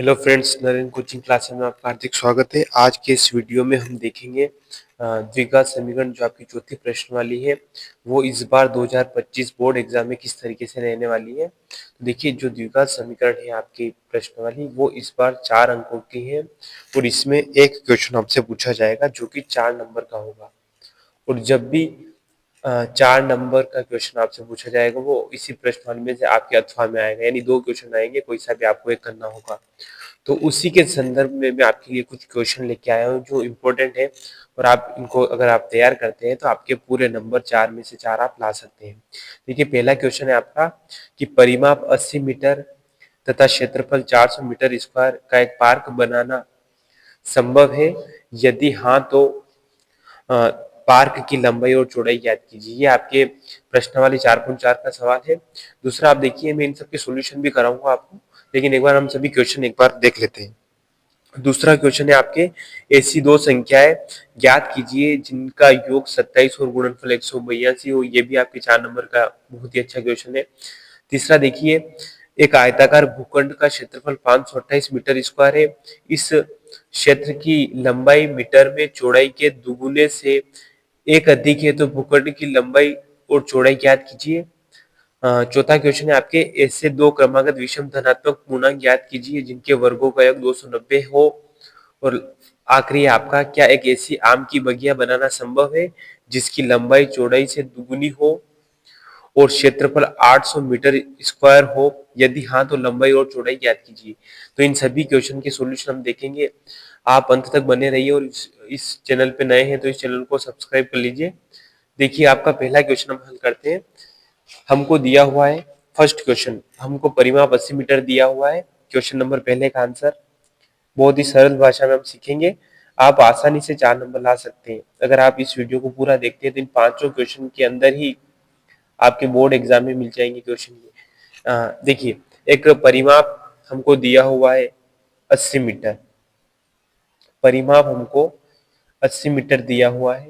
Hello friends, Narendra coaching classes में आपका हार्दिक स्वागत है। आज के इस वीडियो में हम देखेंगे द्विघात समीकरण जो आपकी चौथी प्रश्न वाली है वो इस बार 2025 बोर्ड एग्जाम में किस तरीके से रहने वाली है। तो देखिए, जो द्विघात समीकरण है आपकी प्रश्न वाली वो इस बार 4 अंकों की है और इसमें एक क्वेश्चन आपसे पूछा जाएगा जो कि 4 नंबर का होगा। और जब भी 4 नंबर का क्वेश्चन आपसे पूछा जाएगा वो इसी प्रश्न में से आपके अथवा में आएगा, यानी 2 क्वेश्चन आएंगे, कोई सा भी आपको एक करना होगा। तो उसी के संदर्भ में मैं आपके लिए कुछ क्वेश्चन लेके आया हूँ जो इम्पोर्टेंट है और आप इनको अगर आप तैयार करते हैं तो आपके पूरे नंबर 4 में से 4 आप ला सकते हैं। देखिए, पहला क्वेश्चन है आपका कि परिमाप 80 मीटर तथा क्षेत्रफल 400 मीटर स्क्वायर का एक पार्क बनाना संभव है। यदि हाँ तो पार्क की लंबाई और चौड़ाई ज्ञात कीजिए। ये आपके प्रश्न वाली 4.4 का सवाल है। दूसरा आप देखिए, मैं इन सबके सॉल्यूशन भी कराऊंगा आपको, लेकिन एक बार हम सभी क्वेश्चन एक बार देख लेते हैं। दूसरा क्वेश्चन है आपके, ऐसी दो संख्याएं ज्ञात कीजिए जिनका योग 27 और गुणनफल 182 हो। ये भी आपके 4 नंबर का बहुत ही अच्छा क्वेश्चन है। तीसरा देखिए, एक आयताकार भूखंड का क्षेत्रफल 528 मीटर स्क्वायर है। इस क्षेत्र की लंबाई मीटर में चौड़ाई के दुगुने से एक अधिक है, तो भूखंड की लंबाई और चौड़ाई ज्ञात कीजिए। चौथा क्वेश्चन है आपके, ऐसे दो क्रमागत विषम धनात्मक पूर्णांक ज्ञात कीजिए जिनके वर्गों का योग 290 हो। और आखिरी आपका, क्या एक ऐसी आम की बगिया बनाना संभव है जिसकी लंबाई चौड़ाई से दुगुनी हो और क्षेत्रफल 800 मीटर स्क्वायर हो। यदि हाँ तो लंबाई और चौड़ाई ज्ञात कीजिए। तो इन सभी क्वेश्चन के सॉल्यूशन हम देखेंगे। आप अंत तक बने रहिए और इस चैनल पे नए हैं तो इस चैनल को सब्सक्राइब कर लीजिए। देखिए, आपका पहला क्वेश्चन हम हल करते हैं। हमको दिया हुआ है फर्स्ट क्वेश्चन, हमको परिमाप 80 मीटर दिया हुआ है। क्वेश्चन नंबर पहले का आंसर बहुत ही सरल भाषा में हम सीखेंगे। आप आसानी से 4 नंबर ला सकते हैं अगर आप इस वीडियो को पूरा देखते हैं। तो इन पांचों क्वेश्चन के अंदर ही आपके बोर्ड एग्जाम में मिल जाएंगे क्वेश्चन ये। देखिए, एक परिमाप हमको दिया हुआ है 80 मीटर। परिमाप हमको 80 मीटर दिया हुआ है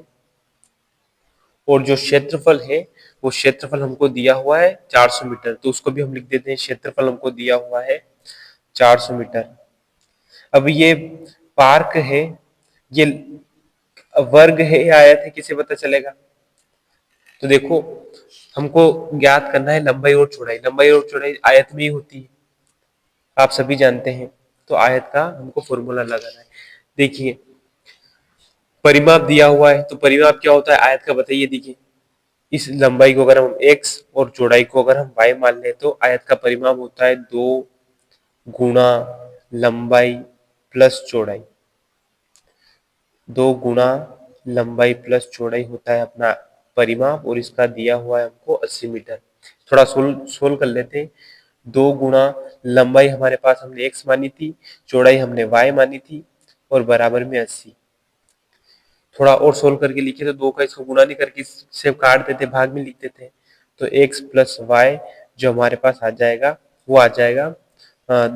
और जो क्षेत्रफल है वो क्षेत्रफल हमको दिया हुआ है 400 मीटर। तो उसको भी हम लिख देते हैं, क्षेत्रफल हमको दिया हुआ है 400 मीटर। अब ये पार्क है, ये वर्ग है या आयत है, किसे पता चलेगा? तो देखो, हमको ज्ञात करना है लंबाई और चौड़ाई। लंबाई और चौड़ाई आयत में ही होती है, आप सभी जानते हैं। तो आयत का हमको फॉर्मूला लगाना है। देखिए, परिमाप दिया हुआ है तो परिमाप क्या होता है आयत का, बताइए। देखिए, इस लंबाई को अगर हम x और चौड़ाई को अगर हम y मान लें तो आयत का परिमाप होता है 2 गुणा लंबाई प्लस चौड़ाई। 2 गुणा लंबाई प्लस चौड़ाई होता है अपना परिमाप, और इसका दिया हुआ है हमको 80 मीटर। थोड़ा सोल्व कर लेते हैं। 2 गुणा लंबाई हमारे पास हमने x मानी थी, चौड़ाई हमने y मानी थी, और बराबर में 80। थोड़ा और सोल्व करके लिखे तो 2 का इसको गुणा नहीं करके सिर्फ काट देते, भाग में लिख देते हैं। तो x प्लस वाई जो हमारे पास आ जाएगा वो आ जाएगा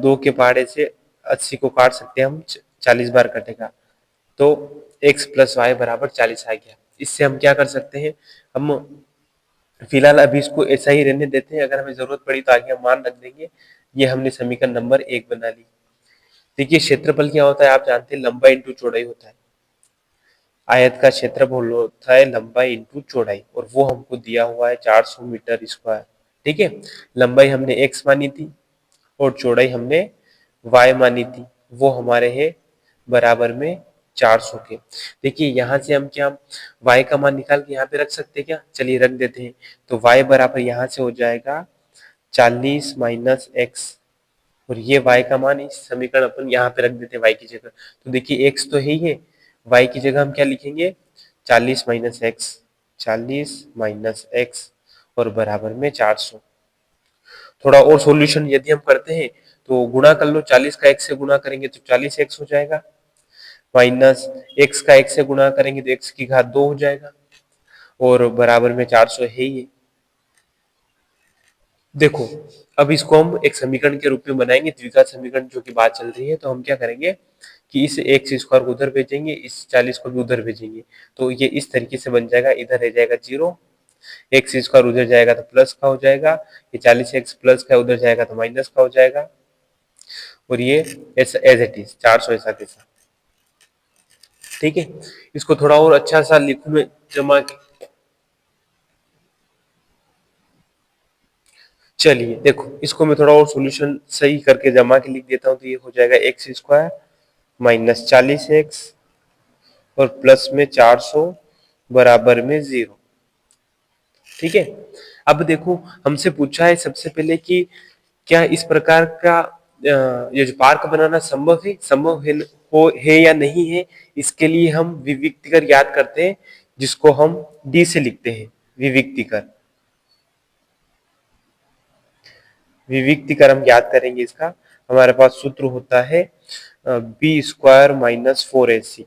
2 के पहाड़े से 80 को काट सकते हैं हम, 40 बार कटेगा। तो x प्लस वाई बराबर 40 आ गया। इससे हम क्या कर सकते हैं, हम फिलहाल अभी इसको ऐसा ही रहने देते हैं, अगर हमें जरूरत पड़ी तो आगे हम मान रख देंगे। ये हमने समीकरण नंबर 1 बना ली। देखिए, क्षेत्रफल क्या होता है आप जानते हैं, लंबाई इंटू चौड़ाई होता है। आयत का क्षेत्रफल होता है लंबाई इंटू चौड़ाई, और वो हमको दिया हुआ है 400 मीटर स्क्वायर। ठीक है, लंबाई हमने x मानी थी और चौड़ाई हमने y मानी थी, वो हमारे है बराबर में 400 के। देखिए, यहाँ से हम क्या y का मान निकाल के यहाँ पे रख सकते हैं क्या? चलिए रख देते हैं। तो y बराबर यहाँ से हो जाएगा 40 माइनस x, और ये y का मान इस समीकरण अपन यहाँ पे रख देते हैं y की जगह। तो देखिए, x तो है ही है, y की जगह हम क्या लिखेंगे, 40 माइनस एक्स, 40 माइनस एक्स और बराबर में 400। थोड़ा और सॉल्यूशन यदि हम करते हैं तो गुणा कर लो, 40 का x से गुणा करेंगे तो 40 x हो जाएगा, माइनस x का x से गुणा करेंगे तो x की घात 2 हो जाएगा, और बराबर में 400 है ही। देखो, अब इसको हम एक समीकरण के रूप में बनाएंगे, द्विघात समीकरण जो की बात चल रही है। तो हम क्या करेंगे कि इस एक्स स्क्वायर को उधर भेजेंगे, इस 40 को भी उधर भेजेंगे, तो ये इस तरीके से बन जाएगा। इधर रह जाएगा 0, एक्स स्क्वायर उधर जाएगा तो प्लस का हो जाएगा, ये 40 एक्स प्लस का उधर जाएगा तो माइनस का हो जाएगा, और ये एज इट इज 400 ऐसा कैसा। ठीक है, इसको थोड़ा और अच्छा सा लिखूं मैं जमा के। चलिए देखो, इसको मैं थोड़ा और सॉल्यूशन सही करके जमा के लिख देता हूं, तो ये हो जाएगा एक्स स्क्वायर माइनस 40x और प्लस में 400 बराबर में 0। ठीक है, अब देखो हमसे पूछा है सबसे पहले कि क्या इस प्रकार का ये जो पार्क बनाना संभव है या नहीं है। इसके लिए हम विविक्तिकर याद करते हैं, जिसको हम डी से लिखते हैं। विविक्तिकर, विविक्तिकर हम याद करेंगे इसका। हमारे पास सूत्र होता है बी स्क्वायर माइनस 4ac।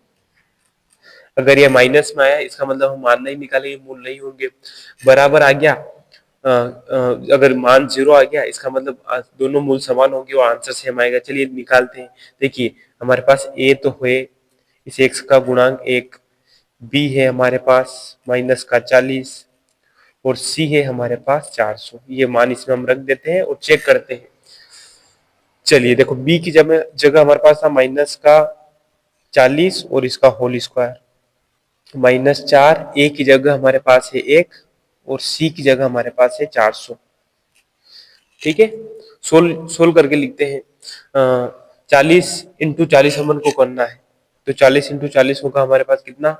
अगर ये माइनस में आया इसका मतलब हम मान नहीं निकालेंगे, मूल नहीं होंगे। बराबर आ गया, अगर मान 0 आ गया इसका मतलब दोनों मूल समान होंगे और आंसर सेम आएगा। चलिए निकालते हैं। देखिए हमारे पास a तो है, इस x का गुणांक 1, b है हमारे पास माइनस का 40 और c है हमारे पास 400। ये मान इसमें हम रख देते हैं और चेक करते हैं। चलिए देखो, b की जगह हमारे पास था माइनस का 40 और इसका होल स्क्वायर, -4, a की जगह हमारे पास है 1 और c की जगह हमारे पास है 400। ठीक है, सोल्व करके लिखते हैं। 40 × 40 हमन को करना है, तो 40 × 40 होगा हमारे पास कितना,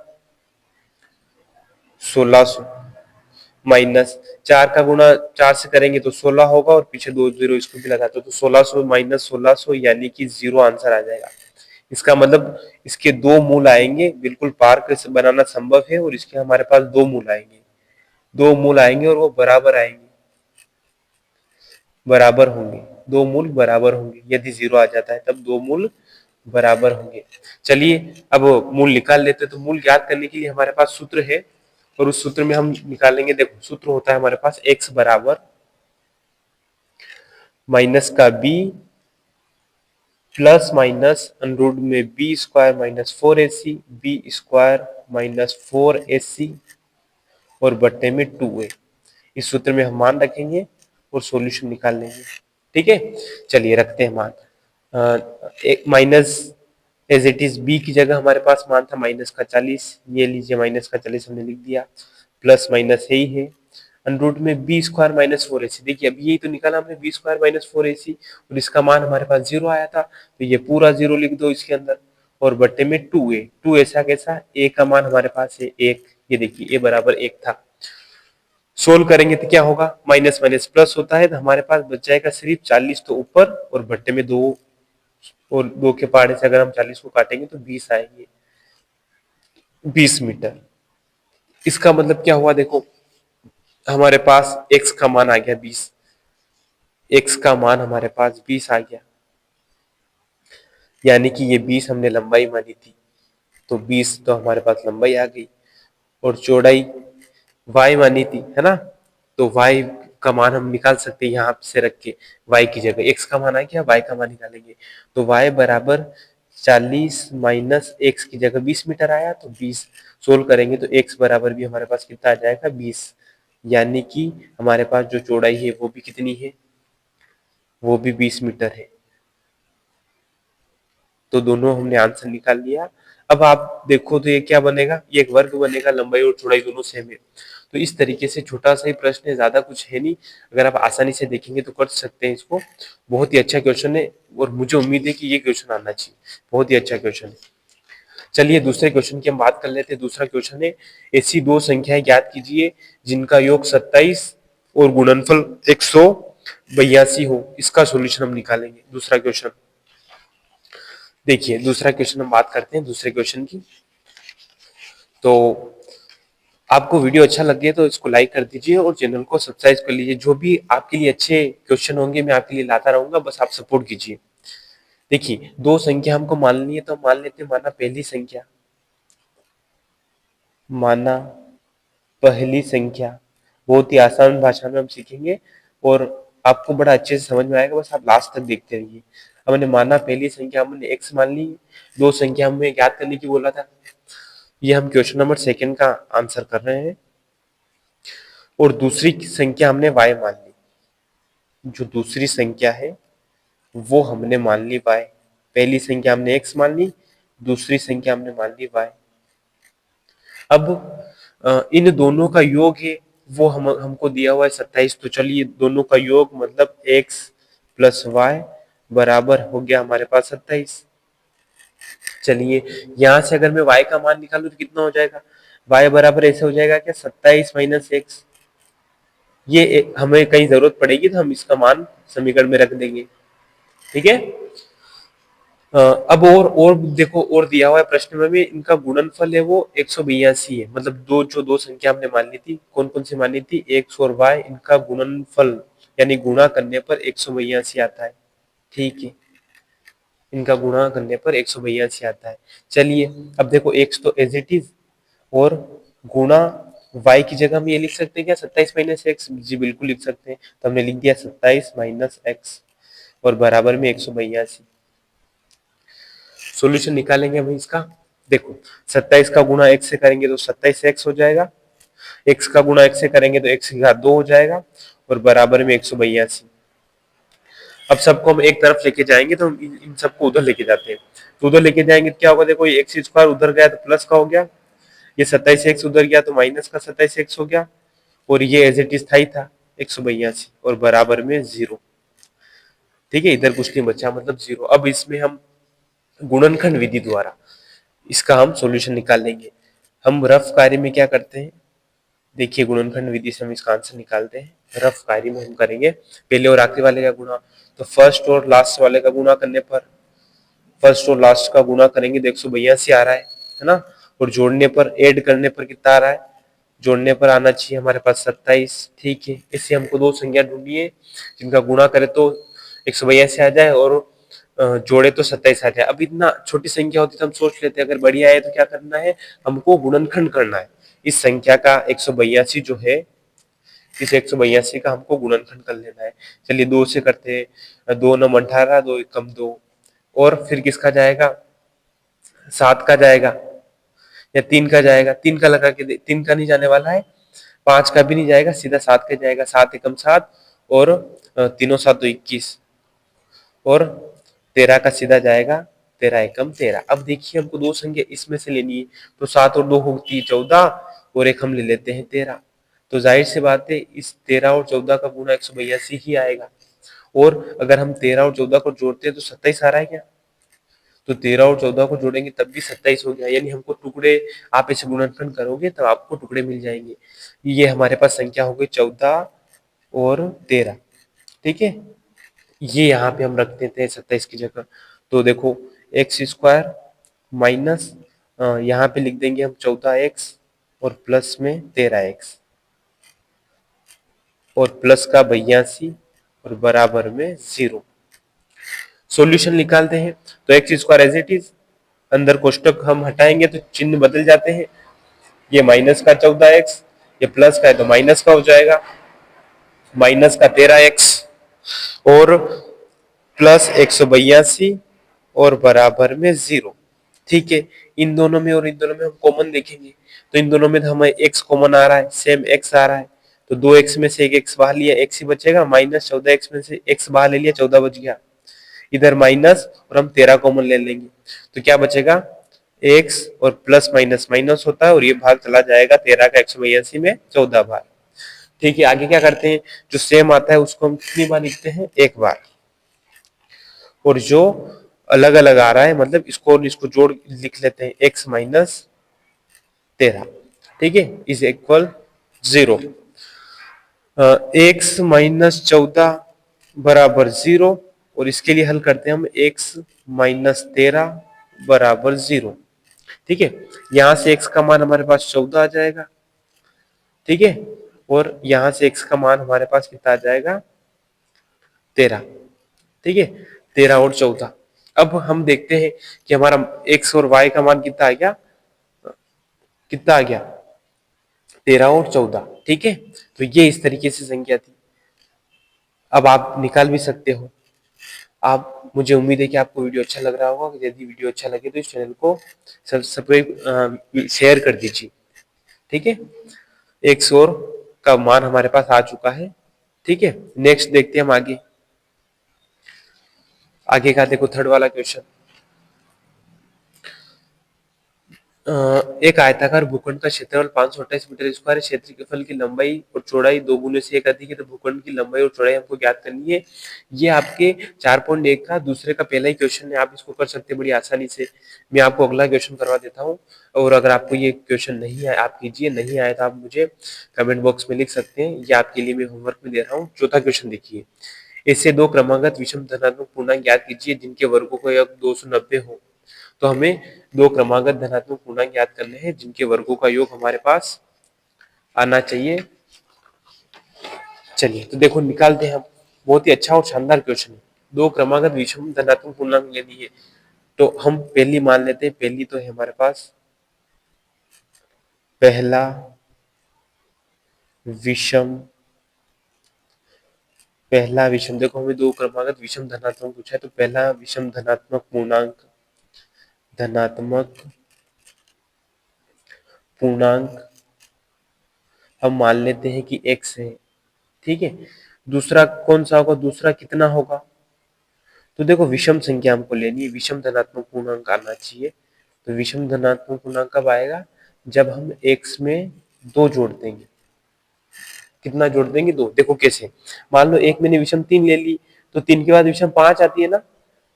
1600। माइनस 4 का गुणा 4 से करेंगे तो 16 होगा और पीछे 2 जीरो इसको भी लगा दो, तो 1600 माइनस 1600 यानी कि 0 आंसर आ जाएगा। इसका मतलब इसके दो मूल आएंगे, बिल्कुल पार्क से बनाना संभव है और इसके हमारे पास दो मूल आएंगे, दो मूल आएंगे और वो बराबर आएंगे, बराबर होंगे, दो मूल बराबर होंगे। यदि 0 आ जाता है तब दो मूल बराबर होंगे। चलिए अब मूल निकाल लेते हैं। तो मूल ज्ञात करने के लिए हमारे पास सूत्र है और उस सूत्र में हम निकालेंगे। देखो सूत्र होता है हमारे पास x बराबर माइनस का b प्लस माइनस √ में b square minus 4ac, b square minus 4ac और बट्टे में 2a। इस सूत्र में हम मान रखेंगे और सॉल्यूशन निकाल लेंगे। ठीक है, चलिए रखते हैं मान। एक minus as it is b की जगह हमारे पास मान था माइनस का 40, ये लीजिए माइनस का 40 हमने लिख दिया, प्लस माइनस यही है √ में b स्क्वायर माइनस 4ac। देखिए अभी यही तो निकाला हमने, b स्क्वायर माइनस 4ac और इसका मान हमारे पास 0 आया था, तो ये पूरा 0 लिख दो इसके अंदर और बट्टे में 2a। 2 ऐसा कैसा, a का मान हमारे पास है 1, ये देखिए a बराबर 1 था। सोल्व करेंगे तो क्या होगा, माइनस माइनस प्लस होता है, तो हमारे पास बच जाएगा सिर्फ 40 तो ऊपर और भट्टे में 2 और 2 के पहाड़े से अगर हम 40 को काटेंगे तो 20 आएंगे, 20 मीटर। इसका मतलब क्या हुआ, देखो हमारे पास x का मान आ गया 20, x का मान हमारे पास 20 आ गया, यानी कि ये 20 हमने लंबाई मानी थी, तो 20 तो हमारे पास लंबाई आ गई और चौड़ाई y मानी थी, है ना। तो y का मान हम निकाल सकते हैं यहाँ से रख के, y की जगह x का मान आ गया, y का मान निकालेंगे तो y बराबर 40 माइनस x की जगह 20 मीटर आया, तो 20 सोल्व करेंगे तो x बराबर भी हमारे पास कितना आ जाएगा 20, यानी कि हमारे पास जो चौड़ाई है वो भी कितनी है, वो भी 20 मीटर है। तो दोनों हमने आंसर निकाल लिया। अब आप देखो तो ये क्या बनेगा, ये एक वर्ग बनेगा, लंबाई और चौड़ाई दोनों सेम है। तो इस तरीके से छोटा सा ही प्रश्न है, ज्यादा कुछ है नहीं, अगर आप आसानी से देखेंगे तो कर सकते हैं इसको। बहुत ही अच्छा क्वेश्चन है और मुझे उम्मीद है कि ये क्वेश्चन आना चाहिए, बहुत ही अच्छा क्वेश्चन है। चलिए दूसरे क्वेश्चन की हम बात कर लेते हैं। दूसरा क्वेश्चन है, ऐसी दो संख्याएं ज्ञात कीजिए जिनका योग 27 और गुणनफल 182 हो। इसका सोल्यूशन हम निकालेंगे। दूसरा क्वेश्चन देखिए, दूसरा क्वेश्चन हम बात करते हैं दूसरे क्वेश्चन की। तो आपको वीडियो अच्छा लगे तो इसको लाइक कर दीजिए और चैनल को सब्सक्राइब कर लीजिए। जो भी आपके लिए अच्छे क्वेश्चन होंगे मैं आपके लिए लाता रहूंगा, बस आप सपोर्ट कीजिए। देखिए दो संख्या हमको माननी है, तो मान लेते हैं, माना पहली संख्या, माना पहली संख्या, बहुत ही आसान भाषा में हम सीखेंगे और आपको बड़ा अच्छे से समझ में आएगा, बस आप लास्ट तक देखते रहिए। हमने माना पहली संख्या हमने x मान ली, दो संख्या हमें ज्ञात करने की बोला था, ये हम क्वेश्चन नंबर 2 का आंसर कर रहे हैं। और दूसरी संख्या हमने y मान ली, जो दूसरी संख्या है वो हमने मान ली y। पहली संख्या हमने x मान ली, दूसरी संख्या हमने मान ली y। अब इन दोनों का योग है वो हमको दिया हुआ है 27। तो चलिए दोनों का योग मतलब x प्लस वाई बराबर हो गया हमारे पास 27। चलिए यहां से अगर मैं y का मान निकालूं तो कितना हो जाएगा, y बराबर ऐसे हो जाएगा क्या 27 माइनस एक्स। ये हमें कहीं जरूरत पड़ेगी तो हम इसका मान समीकरण में रख देंगे। ठीक है। अब और देखो, और दिया हुआ है प्रश्न में भी, इनका गुणनफल है वो 182 है। मतलब दो संख्या हमने मान ली थी, कौन कौन सी मानी थी, x और y, इनका गुणनफल यानी गुणा करने पर 182 आता है। ठीक है, इनका गुणा करने पर 182 आता है। चलिए अब देखो x तो एज इट इज, और गुणा y की जगह हम ये लिख सकते हैं क्या 27 माइनस एक्स। जी बिल्कुल लिख सकते हैं। तो हमने लिख दिया 27 माइनस एक्स और बराबर में 182। सॉल्यूशन निकालेंगे हम इसका। देखो 27 का गुणा x से करेंगे तो 27x हो जाएगा, x का गुणा x से करेंगे तो x की घात 2 हो जाएगा और बराबर में 182। अब सबको हम एक तरफ लेके जाएंगे तो हम इन सबको उधर लेके जाते हैं। तो उधर लेके जाएंगे तो क्या होगा, देखो ये एक्स स्क्वायर उधर गया तो प्लस का हो गया, ये 27x उधर गया तो माइनस का 27x हो गया, और ये एज इट इज था ही था 182 और बराबर में 0। ठीक है, इधर कुछ नहीं बचा मतलब 0। अब इसमें हम गुणनखंड विधि द्वारा इसका हम सॉल्यूशन निकाल लेंगे। हम रफ कार्य में क्या करते हैं, देखिए गुणनखंड विधि से हम इसका आंसर निकालते हैं। रफ कार्य में हम करेंगे पहले और आखिरी वाले का गुणा, तो फर्स्ट और लास्ट वाले का गुणा करने पर, फर्स्ट और लास्ट का गुणा करेंगे तो 182 आ रहा है ना। और जोड़ने पर, ऐड करने पर कितना आ रहा है, जोड़ने पर आना चाहिए हमारे पास 27। ठीक है, इससे हमको दो संख्या ढूंढनी है जिनका गुणा करे तो 182 आ जाए और जोड़े तो 27 आ जाए। अब इतना छोटी संख्या होती तो हम सोच लेते, अगर बड़ी आए तो क्या करना है, हमको गुणनखंड करना है। इस संख्या का 182 जो है, इस 182 का हमको गुणनखंड कर लेना है। चलिए 2 से करते हैं, 2 9 18, 2 1 कम 2, और फिर किसका जाएगा, 7 का जाएगा या 3 का जाएगा। 3 का लगा के 3 का नहीं जाने वाला है, 5 का भी नहीं जाएगा, सीधा 7 का जाएगा। 7 एकम 7 और तीनों 7 तो 21, और 13 का सीधा जाएगा, 13 एकम 13। अब देखिए हमको दो संख्या इसमें से लेनी है, तो 7 और 2 होती है 14, और एक हम ले लेते हैं 13। तो जाहिर सी बात है इस 13 और 14 का गुणा 182 ही आएगा। और अगर हम 13 और 14 को जोड़ते हैं तो 27 आ रहा है क्या, तो 13 और 14 को जोड़ेंगे तब भी 27 हो गया। यानी हमको टुकड़े, आप इसे गुणनखंड करोगे तब आपको टुकड़े मिल जाएंगे। ये हमारे पास संख्या हो गई 14 और 13। ठीक है, ये यहाँ पे हम रख देते हैं 27 की जगह। तो देखो एक्स स्क्वायर माइनस, यहाँ पे लिख देंगे हम 14x और प्लस में 13x और प्लस का 82 और बराबर में 0। सॉल्यूशन निकालते हैं तो x square as it is, अंदर कोष्टक हम हटाएंगे तो चिन्ह बदल जाते हैं। ये माइनस का 14x, ये प्लस का है तो माइनस का हो जाएगा, माइनस का 13x और प्लस 182 और बराबर में 0। ठीक है, इन दोनों में और इन दोनों में हम कॉमन देखेंगे तो इन दोनों में हमें x कॉमन आ रहा है, सेम x आ रहा है, तो 2x में से एक x बाहर लिया, x ही बचेगा, माइनस 14x में से x बाहर ले लिया, 14 बच गया। इधर माइनस और हम 13 कॉमन ले लेंगे तो क्या बचेगा, x और प्लस माइनस माइनस होता है और ये भाग चला जाएगा 13 का 182 में 14 बार। ठीक है, आगे क्या करते हैं, जो सेम आता है उसको हम कितनी बार लिखते हैं, एक बार, और जो अलग अलग आ रहा है मतलब इसको और इसको जोड़ लिख लेते हैं x माइनस 13। ठीक है, इज इक्वल 0। x माइनस 14 बराबर 0, और इसके लिए हल करते हैं हम x माइनस 13 बराबर 0। ठीक है, यहां से x का मान हमारे पास 14 आ जाएगा। ठीक है, और यहां से x का मान हमारे पास कितना आ जाएगा, 13। ठीक है, 13 और 14। अब हम देखते हैं कि हमारा x और y का मान कितना आ गया, कितना आ गया, 13 और 14। ठीक है, तो ये इस तरीके से संख्या थी। अब आप निकाल भी सकते हो। आप, मुझे उम्मीद है कि आपको वीडियो अच्छा लग रहा होगा। यदि वीडियो अच्छा लगे तो इस चैनल को सब्सक्राइब शेयर कर दीजिए। ठीक है, एक्स और का मान हमारे पास आ चुका है। ठीक है, नेक्स्ट देखते हैं हम आगे। आगे का देखो थर्ड वाला क्वेश्चन। एक आयताकार भूखंड का क्षेत्रफल 528 मीटर स्क्वायर है। क्षेत्रफल की लंबाई और चौड़ाई 2 गुने से 1 अधिक है, तो भूखंड की लंबाई और चौड़ाई हमको ज्ञात करनी है। ये आपके 4.1 का दूसरे का पहला ही क्वेश्चन है, आप इसको कर सकते हैं बड़ी आसानी से। मैं आपको अगला क्वेश्चन करवा देता हूँ, और अगर आपको ये क्वेश्चन नहीं आया, आप कीजिए, नहीं आया तो आप मुझे कमेंट बॉक्स में लिख सकते हैं। ये आपके लिए मैं होमवर्क में दे रहा हूँ। चौथा क्वेश्चन देखिए, इससे दो क्रमागत विषम धनात्मक पूर्णांक ज्ञात कीजिए जिनके वर्गों का योग 290 हो। तो हमें दो क्रमागत धनात्मक पूर्णांक ज्ञात करने हैं जिनके वर्गों का योग हमारे पास आना चाहिए। चलिए तो देखो निकालते हैं हम। बहुत ही अच्छा और शानदार क्वेश्चन है। दो क्रमागत विषम धनात्मक पूर्णांक लेनी है, तो हम पहली मान लेते हैं। पहली तो है हमारे पास पहला विषम। पहला विषम, देखो हमें दो क्रमागत विषम धनात्मक पूछा है, तो पहला विषम धनात्मक पूर्णांक, धनात्मक पूर्णांक हम मान लेते हैं कि x है। ठीक है, दूसरा कौन सा होगा, दूसरा कितना होगा, तो देखो विषम संख्या हमको लेनी है, विषम धनात्मक पूर्णांक आना चाहिए। तो विषम धनात्मक पूर्णांक कब आएगा, जब हम x में 2 जोड़ देंगे। कितना जोड़ देंगे, 2। देखो कैसे, मान लो एक मैंने विषम 3 ले ली, तो 3 के बाद विषम 5 आती है ना,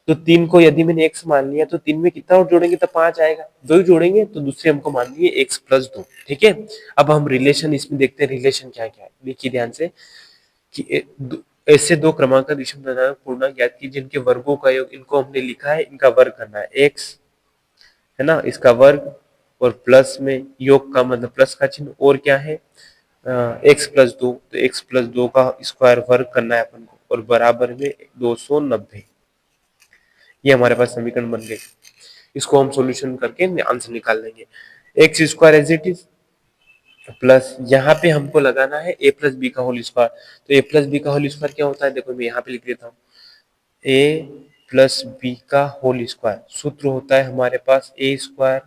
तो 3 को यदि मैंने x मान लिया तो 3 में कितना और जोड़ेंगे तो 5 आएगा। 2 ही जोड़ेंगे, तो दूसरे हमको माननी है x प्लस 2। ठीक है, अब हम रिलेशन इसमें देखते हैं, रिलेशन क्या क्या है, देखिए ध्यान से कि ऐसे दो क्रमांक विषम धनात्मक पूर्णांक ज्ञात कीजिए जिनके वर्गों का योग, इनको हमने लिखा है, इनका वर्ग करना है x, है ना, इसका वर्ग, और प्लस में योग का मतलब प्लस का चिन्ह, और क्या है x प्लस 2, तो x प्लस 2 का स्क्वायर वर्ग करना है अपन को, और बराबर में 290। ये हमारे पास समीकरण बन गए। इसको हम सॉल्यूशन करके आंसर निकाल लेंगे। X square as it is plus, यहाँ पे हमको लगाना है a प्लस बी का होल स्क्वायर। तो a प्लस बी का होल स्क्वायर क्या होता है, देखो मैं यहाँ पे लिख देता हूँ, a प्लस बी का होल स्क्वायर सूत्र होता है हमारे पास a square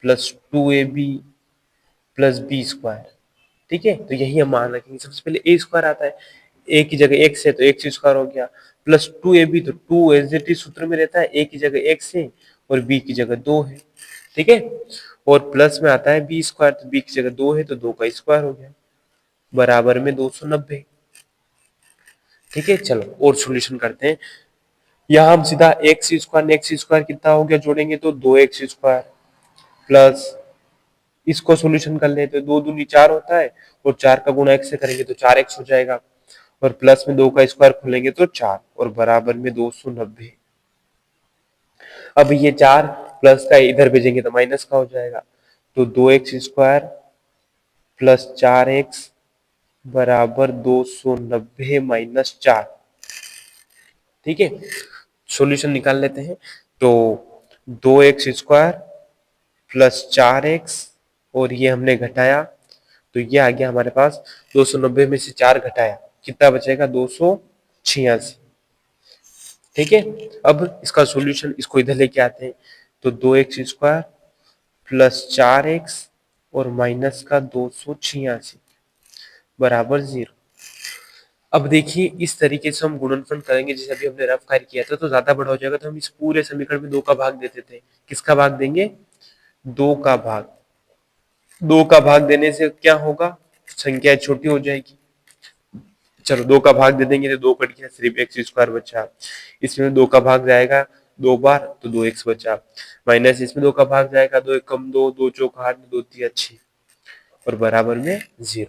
plus 2ab plus b square. ठीक है, तो यही हम मान रखेंगे। सबसे पहले ए स्क्वायर आता है, ए की जगह एक्स है तो एक्स स्क्वायर हो गया, प्लस 2ab, तो 2 एज इट इज सूत्र में रहता है, ए की जगह एक्स है और बी की जगह 2 है। ठीक है, और प्लस में आता है बी स्क्वायर, तो बी की जगह 2 है तो 2 का स्क्वायर हो गया, बराबर में 290। ठीक है, चलो और सॉल्यूशन करते हैं। यहाँ हम सीधा एक्स स्क्वायर कितना हो गया, जोड़ेंगे तो 2x स्क्वायर, प्लस इसको सॉल्यूशन कर लेते हैं, 2 दूनी 4 होता है, और 4 का गुणा x से करेंगे तो 4x हो जाएगा, और प्लस में 2 का स्क्वायर खोलेंगे तो 4, और बराबर में 290। अब ये 4 प्लस का इधर भेजेंगे तो माइनस का हो जाएगा, तो 2x स्क्वायर प्लस 4x बराबर 290 माइनस 4। ठीक है, सॉल्यूशन निकाल लेते हैं। तो 2x स्क्वायर प्लस 4x, और ये हमने घटाया, तो ये आ गया हमारे पास 290 में से 4 घटाया, कितना बचेगा, 286। ठीक है, अब इसका सॉल्यूशन, इसको इधर लेके आते हैं, तो 2x स्क्वायर प्लस 4x और माइनस का 286 बराबर 0। अब देखिए इस तरीके से हम गुणनफल करेंगे, जैसे अभी हमने रफ कार्य किया था, तो ज्यादा बड़ा हो जाएगा, तो हम इस पूरे समीकरण में 2 का भाग देते थे। किसका भाग देंगे, 2 का भाग। 2 का भाग देने से क्या होगा, संख्या छोटी हो जाएगी। चलो 2 का भाग दे देंगे तो 2 कट गया, सिर्फ एक्स स्क्वायर बचा। इसमें 2 का भाग जाएगा 2 बार तो 2x बचा, माइनस इसमें 2 का भाग जाएगा, 2 एक कम 2, 2 चौक 8, 2 3 6, और बराबर में 0।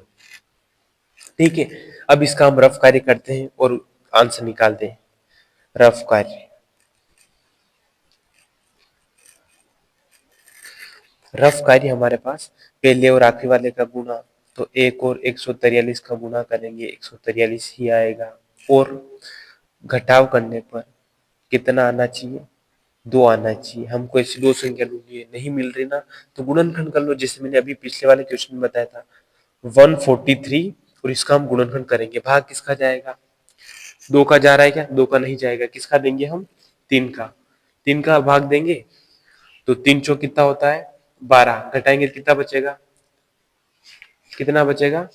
ठीक है, अब इसका हम रफ कार्य करते हैं और आंसर निकालते हैं। रफ कार्य, रफ कार्य हमारे पास पहले और आखिरी वाले का गुणा, तो 1 और 143 का गुणा करेंगे, 143 ही आएगा, और घटाव करने पर कितना आना चाहिए, 2 आना चाहिए। हमको ऐसी दो संख्या ढूंढनी है, नहीं मिल रही ना, तो गुणनखंड कर लो, जैसे मैंने अभी पिछले वाले क्वेश्चन में बताया था 143, और इसका हम गुणनखंड करेंगे। भाग किसका जाएगा, 2 का जा रहा है क्या, 2 का नहीं जाएगा, किसका देंगे हम, 3 का। 3 का भाग देंगे तो 3 चौक कितना होता है, 12, घटाएंगे कितना बचेगा, कितना बचेगा,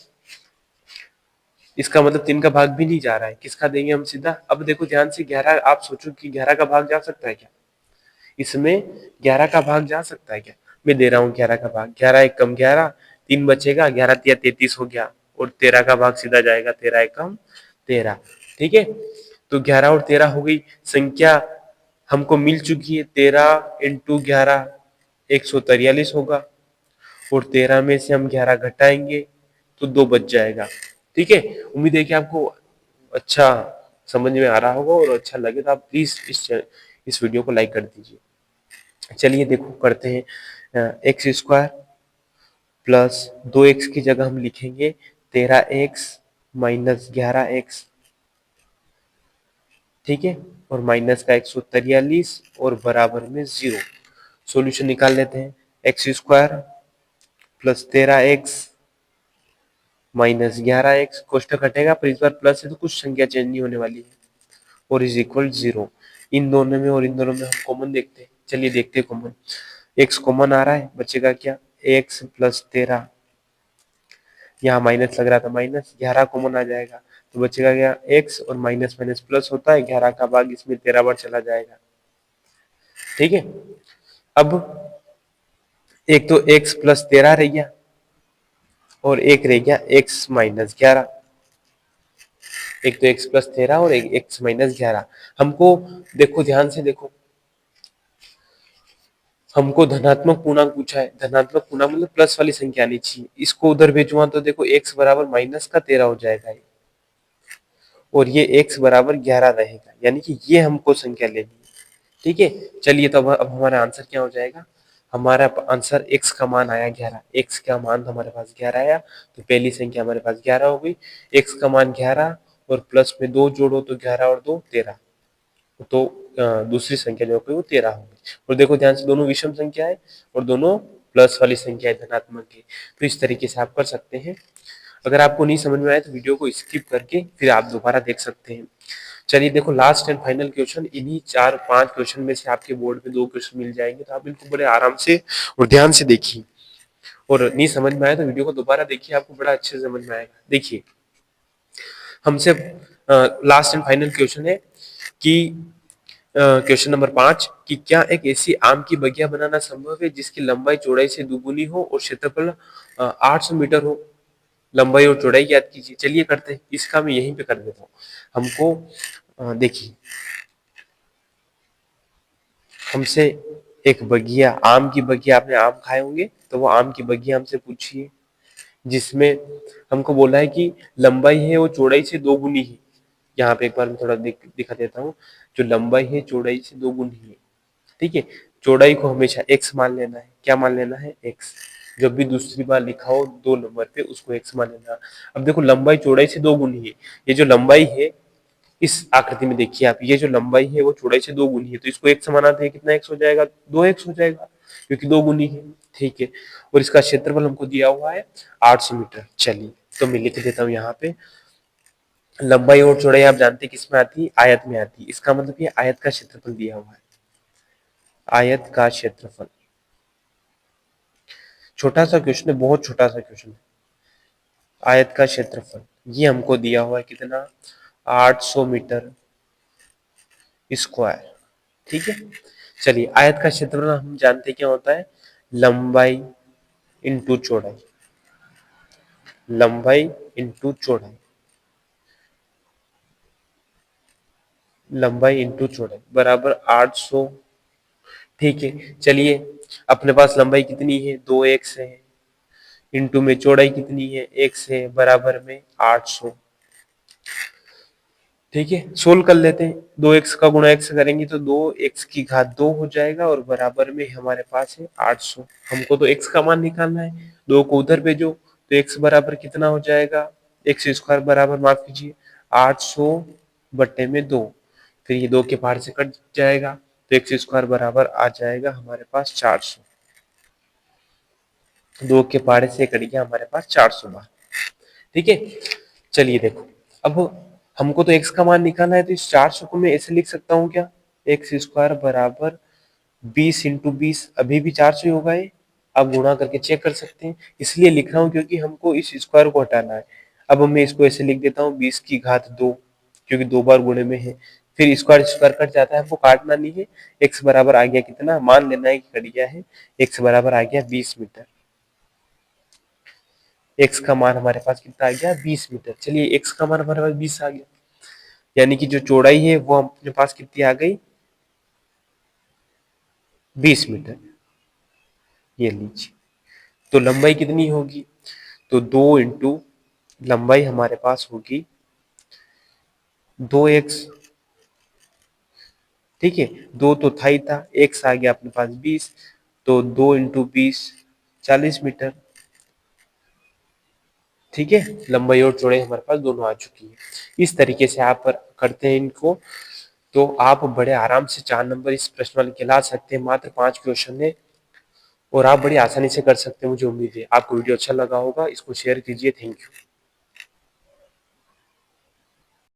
इसका मतलब 3 का भाग भी नहीं जा रहा है, किसका देंगे हम सीधा। अब देखो ध्यान से 11, आप सोचो कि 11 का भाग जा सकता है क्या, इसमें 11 का भाग जा सकता है क्या। मैं दे रहा हूँ 11 का भाग, 11 एक कम 11, 3 बचेगा, 11 तिया 33 हो गया, और 13 का भाग सीधा जाएगा, 13 एक कम 13। ठीक है, तो 11 और 13 हो गई संख्या, हमको मिल चुकी है। 13 इंटू 11 143 होगा, और 13 में से हम 11 घटाएंगे तो 2 बच जाएगा। ठीक है, उम्मीद है कि आपको अच्छा समझ में आ रहा होगा, और अच्छा लगे तो आप प्लीज इस वीडियो को लाइक कर दीजिए। चलिए देखो करते हैं। एक्स स्क्वायर प्लस 2x की जगह हम लिखेंगे 13x माइनस 11x। ठीक है, और माइनस का 143 और बराबर में 0। सॉल्यूशन निकाल लेते हैं। X square plus 13x minus 11x, कोष्टक हटेगा पर इस बार प्लस है तो कुछ संख्या चेंज नहीं होने वाली है, और इज इक्वल 0। इन दोनों में और इन दोनों में हम कॉमन देखते हैं। चलिए देखते हैं कॉमन। x कॉमन आ रहा है, बचेगा क्या, x प्लस 13, यहाँ माइनस लग रहा था माइनस, 11 कॉमन आ जाएगा तो बचेगा क्या, x, और माइनस माइनस प्लस होता है, 11 का भाग इसमें 13 बार चला जाएगा। ठीक है, अब एक तो x प्लस 13 रह गया, और एक रह गया x माइनस 11। एक तो x प्लस 13 और एक x माइनस 11। हमको देखो ध्यान से देखो, हमको धनात्मक पूर्णांक पूछा है। धनात्मक पूर्णांक मतलब प्लस वाली संख्या आनी चाहिए। इसको उधर भेजुआ तो देखो x बराबर माइनस का 13 हो जाएगा, और ये x बराबर 11 रहेगा, यानी कि ये हमको संख्या लेनी है। ठीक है, चलिए तो अब हमारा आंसर क्या हो जाएगा। हमारा आंसर x का मान आया 11, x का मान हमारे पास 11 आया, तो पहली संख्या हमारे पास 11 हो गई। x का मान 11 और प्लस में 2 जोड़ो तो 11 और 2 13, तो दूसरी संख्या जो है वो 13 होगी। और देखो ध्यान से दोनों विषम संख्या है और दोनों प्लस वाली संख्या है, धनात्मक है। तो इस तरीके से आप कर सकते हैं। अगर आपको नहीं समझ में आए तो वीडियो को स्किप करके फिर आप दोबारा देख सकते हैं। चलिए देखो लास्ट एंड फाइनल क्वेश्चन, इन्हीं 4-5 क्वेश्चन में से आपके बोर्ड में 2 क्वेश्चन मिल जाएंगे, तो आप इनको बड़े आराम से और ध्यान से देखिए, और नहीं समझ में आए तो वीडियो को दोबारा देखिए, आपको बड़ा अच्छे से समझ में आएगा। देखिए हमसे लास्ट एंड फाइनल क्वेश्चन है कि क्वेश्चन नंबर 5 कि क्या एक ऐसी आम की बगिया बनाना संभव है जिसकी लंबाई चौड़ाई से दुगुनी हो और क्षेत्रफल 800 मीटर हो। लंबाई और चौड़ाई याद कीजिए। चलिए करते हैं, इसका मैं यहीं पे कर देता हूँ। हमको देखिए, हमसे एक बगिया, आम की बगिया, आपने आम खाए होंगे तो वो आम की बगिया हमसे पूछिए, जिसमें हमको बोला है कि लंबाई है वो चौड़ाई से 2 गुनी है। यहाँ पे एक बार मैं थोड़ा दिखा देता हूँ। जो लंबाई है चौड़ाई से 2 गुनी है। ठीक है, चौड़ाई को हमेशा x मान लेना है। क्या मान लेना है, x। जब भी दूसरी बार लिखा हो 2 नंबर पे उसको x मान लेना। अब देखो लंबाई चौड़ाई से 2 गुनी है। ये जो लंबाई है इस आकृति में देखिए आप, ये जो लंबाई है वो चौड़ाई से 2 गुनी है, तो इसको x माना तो कितना x हो जाएगा, 2x हो जाएगा, क्योंकि 2 गुनी है। ठीक है, और इसका क्षेत्रफल हमको दिया हुआ है 800 मीटर। चलिए तो मैं लिख देता हूँ यहाँ पे, लंबाई और चौड़ाई आप जानते हैं किस में आती है, आयत में आती है। इसका मतलब ये आयत का क्षेत्रफल दिया हुआ है, आयत का क्षेत्रफल। छोटा सा क्वेश्चन है, बहुत छोटा सा क्वेश्चन है। आयत का क्षेत्रफल ये हमको दिया हुआ है कितना, 800 मीटर स्क्वायर। ठीक है, चलिए आयत का क्षेत्रफल हम जानते हैं क्या होता है, लंबाई इंटू चौड़ाई। लंबाई इंटू चौड़ाई, लंबाई इंटू चौड़ाई बराबर 800। ठीक है, चलिए अपने पास लंबाई कितनी है, 2x है, इंटू में चौड़ाई कितनी है, x है, बराबर में 800। ठीक है, सोल्व कर लेते हैं। 2x का गुणा x करेंगे तो 2x की घात 2 हो जाएगा, और बराबर में हमारे पास है 800। हमको तो x का मान निकालना है, 2 को उधर भेजो तो x बराबर कितना हो जाएगा, एक्स स्क्वायर बराबर, माफ कीजिए, 800 बटे में 2। फिर ये 2 के पार से कट जाएगा तो एक्स स्क्वायर बराबर आ जाएगा हमारे पास 400। 2 के पारे से कट गया हमारे पास 400 बार। ठीक है, चलिए देखो, अब हमको तो x का मान निकालना है, तो इस 400 को मैं ऐसे लिख सकता हूँ क्या, एक्स स्क्वायर बराबर 20 इंटू 20, अभी भी 400 ही होगा ये। आप गुणा करके चेक कर सकते हैं, इसलिए लिख रहा हूँ क्योंकि हमको इस स्क्वायर को हटाना है। अब मैं इसको ऐसे लिख देता हूँ 20 की घात 2, क्योंकि 2 बार गुणे में है। फिर स्क्वायर स्क्वायर कट जाता है, हमको काटना नहीं है। x बराबर आ गया कितना, मान लेना है कि कट गया है। x बराबर आ गया 20 मीटर। x का मान हमारे पास कितना आ गया, 20 मीटर। चलिए x का मान हमारे पास 20 आ गया, यानी कि जो चौड़ाई है वो अपने पास कितनी आ गई, 20 मीटर। ये लीजिए, तो लंबाई कितनी होगी, तो 2 इंटू लंबाई हमारे पास होगी 2x। ठीक है, 2 तो था ही था, x आ गया अपने पास 20, तो 2 इंटू 20 40 मीटर। ठीक है, लंबाई और चौड़ाई हमारे पास दोनों आ चुकी है। इस तरीके से आप करते हैं इनको, तो आप बड़े आराम से 4 नंबर इस प्रश्न वाले के ला सकते हैं। मात्र 5 क्वेश्चन है और आप बड़ी आसानी से कर सकते हैं। मुझे उम्मीद है आपको वीडियो अच्छा लगा होगा। इसको शेयर कीजिए। Thank you.